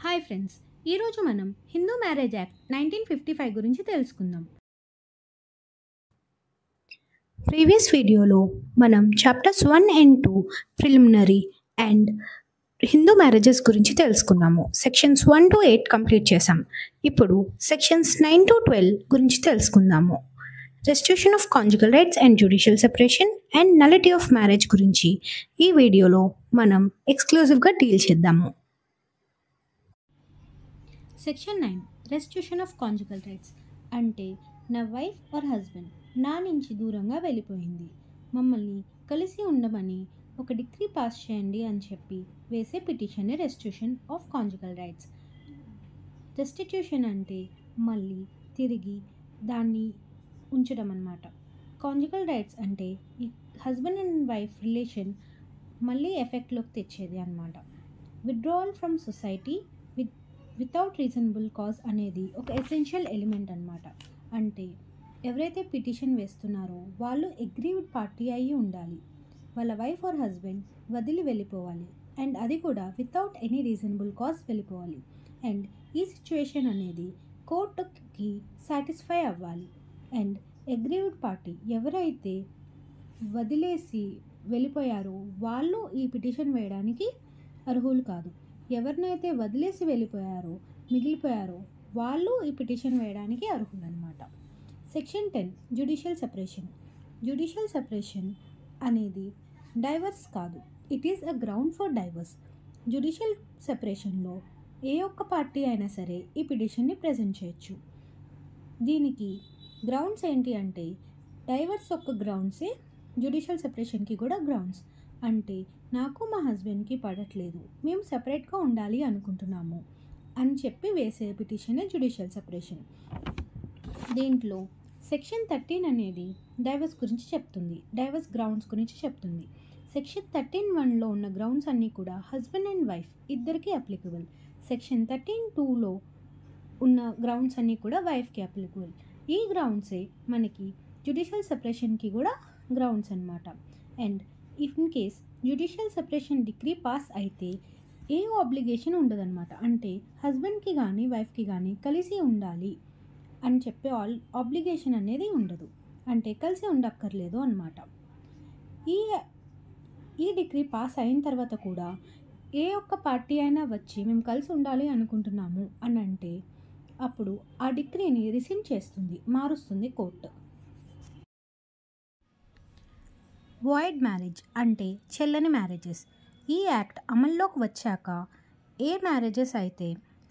Hi friends, ఈరోజు మనం Hindu marriage act 1955 గురించి తెలుసుకుందాం. ప్రీవియస్ వీడియోలో మనం chapters 1 and 2 preliminary and Hindu marriages గురించి తెలుసుకున్నాము. సెక్షన్స్ 1 to 8 కంప్లీట్ చేసాం. ఇప్పుడు సెక్షన్స్ 9 to 12 గురించి తెలుసుకుందాము. Restitution of conjugal rights and judicial separation and nullity of marriage గురించి ఈ వీడియోలో మనం ఎక్స్క్లూజివ్గా డీల్ చేద్దాము. Section 9 restitution of conjugal rights అంటే నా వైఫ్ ఆర్ హస్బెండ్ నా నుంచి దూరంగా వెళ్ళిపోయింది, మమ్మల్ని కలిసి ఉండమని ఒక డిగ్రీ పాస్ చేయండి అని చెప్పి వేసే పిటిషన్ని restitution of conjugal rights. Restitution అంటే మళ్ళీ తిరిగి దాన్ని ఉంచడం అన్నమాట. కాంజుగల్ రైట్స్ అంటే ఈ హస్బెండ్ అండ్ వైఫ్ రిలేషన్ మళ్ళీ ఎఫెక్ట్లోకి తెచ్చేది అన్నమాట. Withdrawal from society without reasonable cause అనేది ఒక ఎసెన్షియల్ ఎలిమెంట్ అన్నమాట. అంటే ఎవరైతే పిటిషన్ వేస్తున్నారో వాళ్ళు అగ్రీవ్డ్ పార్టీ అయ్యి ఉండాలి, వాళ్ళ వైఫ్ ఆర్ హస్బెండ్ వదిలి వెళ్ళిపోవాలి అండ్ అది కూడా వితౌట్ ఎనీ రీజనబుల్ కాజ్ వెళ్ళిపోవాలి. అండ్ ఈ సిచ్యువేషన్ అనేది కోర్టుకి సాటిస్ఫై అవ్వాలి. అండ్ అగ్రీవ్డ్ పార్టీ ఎవరైతే వదిలేసి వెళ్ళిపోయారో వాళ్ళు ఈ పిటిషన్ వేయడానికి అర్హులు కాదు. ఎవరినైతే వదిలేసి మిగిలిపోయారో వాళ్ళు ఈ పిటిషన్ వేయడానికి అర్హులు అనమాట. Section 10 judicial separation. Judicial separation అనేది డైవర్స్ కాదు, it is a ground for divorce. Judicial సెపరేషన్లో ఏ ఒక్క పార్టీ అయినా సరే ఈ పిటిషన్ని ప్రజెంట్ చేయొచ్చు. దీనికి గ్రౌండ్స్ ఏంటి అంటే డైవర్స్ ఒక్క గ్రౌండ్సే, జ్యుడిషియల్ సెపరేషన్కి కూడా గ్రౌండ్స్. అంటే నాకు మా హస్బెండ్కి పడట్లేదు, మేము సెపరేట్గా ఉండాలి అనుకుంటున్నాము అని చెప్పి వేసే పిటిషనే జ్యుడిషియల్ సెపరేషన్. దీంట్లో సెక్షన్ 13 అనేది డైవర్స్ గురించి చెప్తుంది, డైవర్స్ గ్రౌండ్స్ గురించి చెప్తుంది. సెక్షన్ 13(1)లో ఉన్న గ్రౌండ్స్ అన్నీ కూడా హస్బెండ్ అండ్ వైఫ్ ఇద్దరికీ అప్లికబుల్. సెక్షన్ 13(2)లో ఉన్న గ్రౌండ్స్ అన్నీ కూడా వైఫ్కి అప్లికబుల్. ఈ గ్రౌండ్సే మనకి జ్యుడిషియల్ సెపరేషన్కి కూడా గ్రౌండ్స్ అన్నమాట. And in case judicial separation degree pass అయితే ఏ ఆబ్లిగేషన్ ఉండదన్నమాట. అంటే హస్బెండ్కి కానీ వైఫ్కి కానీ కలిసి ఉండాలి అని చెప్పే ఆబ్లిగేషన్ అనేది ఉండదు, అంటే కలిసి ఉండక్కర్లేదు అన్నమాట. ఈ డిగ్రీ పాస్ అయిన తర్వాత కూడా ఏ ఒక్క పార్టీ అయినా వచ్చి మేము కలిసి ఉండాలి అనుకుంటున్నాము అని అంటే అప్పుడు ఆ డిగ్రీని రిసెండ్ చేస్తుంది, మారుస్తుంది కోర్టు. వాయిడ్ మ్యారేజ్ అంటే చెల్లని మ్యారేజెస్. ఈ యాక్ట్ అమల్లోకి వచ్చాక ఏ మ్యారేజెస్ అయితే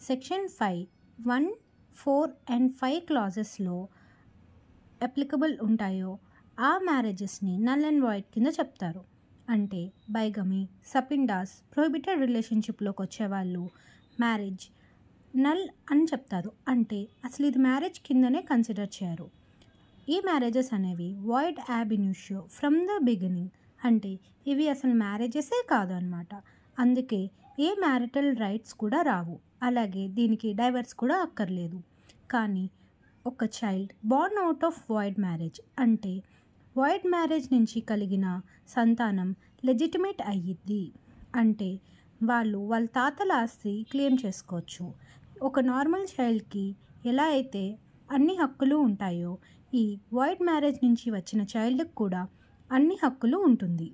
సెక్షన్ 5(1), 4 and 5 క్లాజెస్లో అప్లికబుల్ ఉంటాయో ఆ మ్యారేజెస్ని నల్ అండ్ వాయిడ్ కింద చెప్తారు. అంటే బైగమీ, సపిండాస్, ప్రొహిబిటెడ్ రిలేషన్షిప్లోకి వచ్చేవాళ్ళు మ్యారేజ్ నల్ అని చెప్తారు. అంటే అసలు ఇది మ్యారేజ్ కిందనే కన్సిడర్ చేయరు. ఈ మ్యారేజెస్ అనేవి void ab initio from the beginning, అంటే ఇవి అసలు మ్యారేజెసే కాదు అనమాట. అందుకే ఏ మ్యారిటల్ రైట్స్ కూడా రావు, అలాగే దీనికి డైవర్స్ కూడా అక్కర్లేదు. కానీ ఒక child Born out of void marriage అంటే వాయిడ్ మ్యారేజ్ నుంచి కలిగిన సంతానం లెజిటిమేట్ అయ్యిద్ది. అంటే వాళ్ళ తాతల ఆస్తి క్లెయిమ్ చేసుకోవచ్చు. ఒక నార్మల్ చైల్డ్కి ఎలా అయితే అన్ని హక్కులు ఉంటాయో ఈ వాయిడ్ మ్యారేజ్ నుంచి వచ్చిన చైల్డ్కి కూడా అన్ని హక్కులు ఉంటుంది.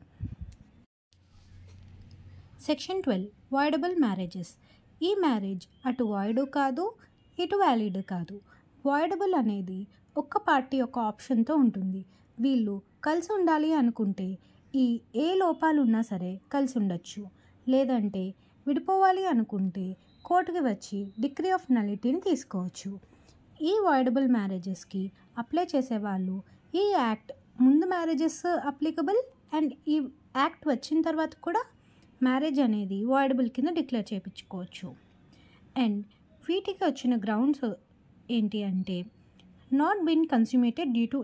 Section 12 voidable marriages. ఈ మ్యారేజ్ అటు వాయిడ్ కాదు, ఇటు వ్యాలిడ్ కాదు. వాయిడబుల్ అనేది ఒక్క పార్టీ ఒక ఆప్షన్తో ఉంటుంది. వీళ్ళు కలిసి ఉండాలి అనుకుంటే ఏ లోపాలు ఉన్నా సరే కలిసి ఉండొచ్చు, లేదంటే విడిపోవాలి అనుకుంటే కోర్టుకి వచ్చి డిగ్రీ ఆఫ్ నలిటీని తీసుకోవచ్చు. ఈ వాయిడబుల్ మ్యారేజెస్కి అప్లై చేసేవాళ్ళు ఈ యాక్ట్ ముందు మ్యారేజెస్ అప్లికబుల్ అండ్ ఈ యాక్ట్ వచ్చిన తర్వాత కూడా మ్యారేజ్ అనేది వాయిడబుల్ కింద డిక్లేర్ చేయించుకోవచ్చు. అండ్ వీటికి వచ్చిన గ్రౌండ్స్ ఏంటి అంటే not been consummated due to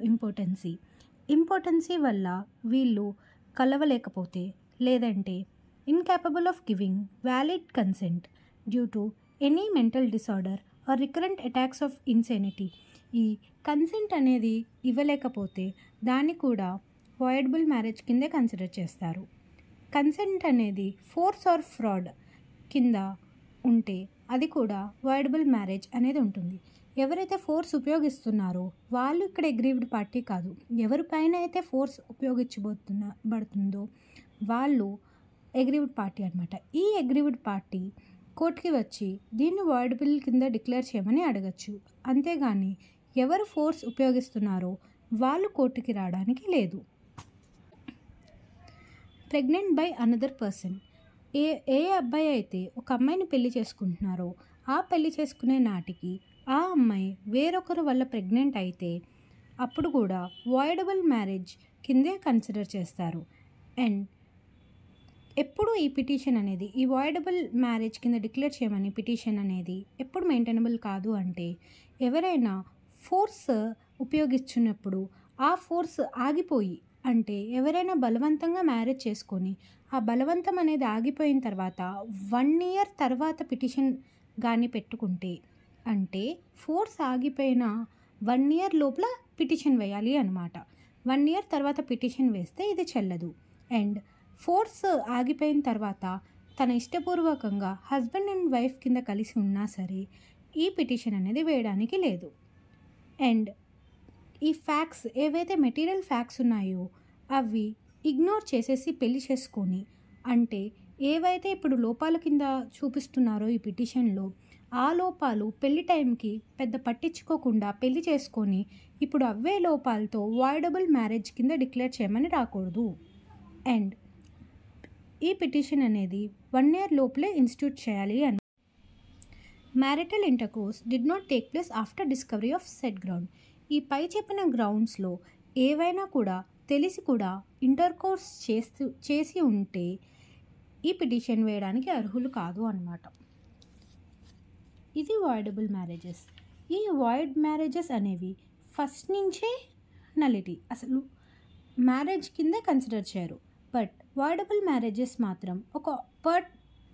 impotency వల్ల వీళ్ళు కలవలేకపోతే, లేదంటే incapable of giving valid consent due to any mental disorder or recurrent attacks of insanity. ఈ కన్సెంట్ అనేది ఇవ్వలేకపోతే దాన్ని కూడా వాయిడబుల్ మ్యారేజ్ కిందే కన్సిడర్ చేస్తారు. కన్సెంట్ అనేది ఫోర్స్ ఆర్ ఫ్రాడ్ కింద ఉంటే అది కూడా వాయిడబుల్ మ్యారేజ్ అనేది ఉంటుంది. ఎవరైతే ఫోర్స్ ఉపయోగిస్తున్నారో వాళ్ళు ఇక్కడ అగ్రీవ్డ్ పార్టీ కాదు. ఎవరిపైన అయితే ఫోర్స్ బడుతుందో వాళ్ళు అగ్రీవ్డ్ పార్టీ అనమాట. ఈ అగ్రీవ్డ్ పార్టీ కోర్టుకి వచ్చి దీన్ని వాయిడబుల్ కింద డిక్లేర్ చేయమని అడగచ్చు. అంతేగాని ఎవరు ఫోర్స్ ఉపయోగిస్తున్నారో వాళ్ళు కోర్టుకి రావడానికి లేదు. Pregnant by another person. ఏ అబ్బాయి అయితే ఒక అమ్మాయిని పెళ్లి చేసుకుంటున్నారో ఆ పెళ్లి చేసుకునే నాటికి ఆ అమ్మాయి వేరొకరు వల్ల ప్రెగ్నెంట్ అయితే అప్పుడు కూడా వాయిడబుల్ మ్యారేజ్ కిందే కన్సిడర్ చేస్తారు. అండ్ ఎప్పుడు ఈ పిటిషన్ అనేది ఈ వాయిడబుల్ మ్యారేజ్ కింద డిక్లేర్ చేయమని పిటిషన్ అనేది ఎప్పుడు మెయింటైనబుల్ కాదు అంటే ఎవరైనా ఫోర్స్ ఉపయోగించున్నప్పుడు ఆ ఫోర్స్ ఆగిపోయి, అంటే ఎవరైనా బలవంతంగా మ్యారేజ్ చేసుకొని ఆ బలవంతం అనేది ఆగిపోయిన తర్వాత 1 year తర్వాత పిటిషన్ కానీ పెట్టుకుంటే, అంటే ఫోర్స్ ఆగిపోయిన 1 year లోపల పిటిషన్ వేయాలి అనమాట. 1 year తర్వాత పిటిషన్ వేస్తే ఇది చెల్లదు. అండ్ ఫోర్స్ ఆగిపోయిన తర్వాత తన ఇష్టపూర్వకంగా హస్బెండ్ అండ్ వైఫ్ కింద కలిసి ఉన్నా సరే ఈ పిటిషన్ అనేది వేయడానికి లేదు. అండ్ ఈ ఫ్యాక్ట్స్ ఏవైతే మెటీరియల్ ఫ్యాక్ట్స్ ఉన్నాయో అవి ఇగ్నోర్ చేసేసి పెళ్లి చేసుకొని, అంటే ఏవైతే ఇప్పుడు లోపాల కింద చూపిస్తున్నారో ఈ పిటిషన్లో ఆ లోపాలు పెళ్లి టైంకి పెద్ద పట్టించుకోకుండా పెళ్లి చేసుకొని ఇప్పుడు అవే లోపాలతో వాయిడబుల్ మ్యారేజ్ కింద డిక్లేర్ చేయమని రాకూడదు. అండ్ ఈ పిటిషన్ అనేది 1 year లోపలే ఇన్స్టిట్యూట్ చేయాలి అని. Marital intercourse did not take place after discovery of set ground. ఈ పై చెప్పిన గ్రౌండ్స్లో ఏవైనా కూడా తెలిసి కూడా ఇంటర్కోర్స్ చేసి ఉంటే ఈ పిటిషన్ వేయడానికి అర్హులు కాదు అన్నమాట. ఇది వాయిడబుల్ మ్యారేజెస్. ఈ వాయిడ్ మ్యారేజెస్ అనేవి ఫస్ట్ నుంచే నలిటీ, అసలు మ్యారేజ్ కిందే కన్సిడర్ చేయరు. బట్ వాయిడబుల్ మ్యారేజెస్ మాత్రం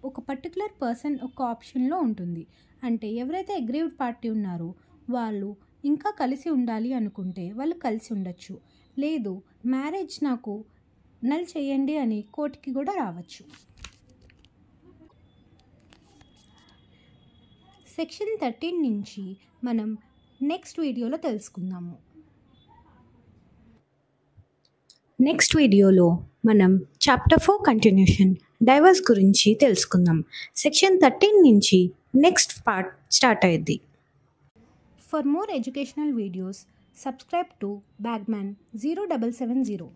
ఒక పర్టికులర్ పర్సన్ ఒక ఆప్షన్లో ఉంటుంది. అంటే ఎవరైతే అగ్రీవ్డ్ పార్టీ ఉన్నారో వాళ్ళు ఇంకా కలిసి ఉండాలి అనుకుంటే వాళ్ళు కలిసి ఉండొచ్చు. లేదు మ్యారేజ్ నాకు నల్ చేయండి అని కోర్టుకి కూడా రావచ్చు. సెక్షన్ 13 నుంచి మనం నెక్స్ట్ వీడియోలో తెలుసుకుందాము. నెక్స్ట్ వీడియోలో మనం చాప్టర్ 4 కంటిన్యూషన్ డైవర్స్ గురించి తెలుసుకుందాం. సెక్షన్ 13 నుంచి నెక్స్ట్ పార్ట్ స్టార్ట్ అయ్యింది. For more educational videos subscribe to Bagman 0770.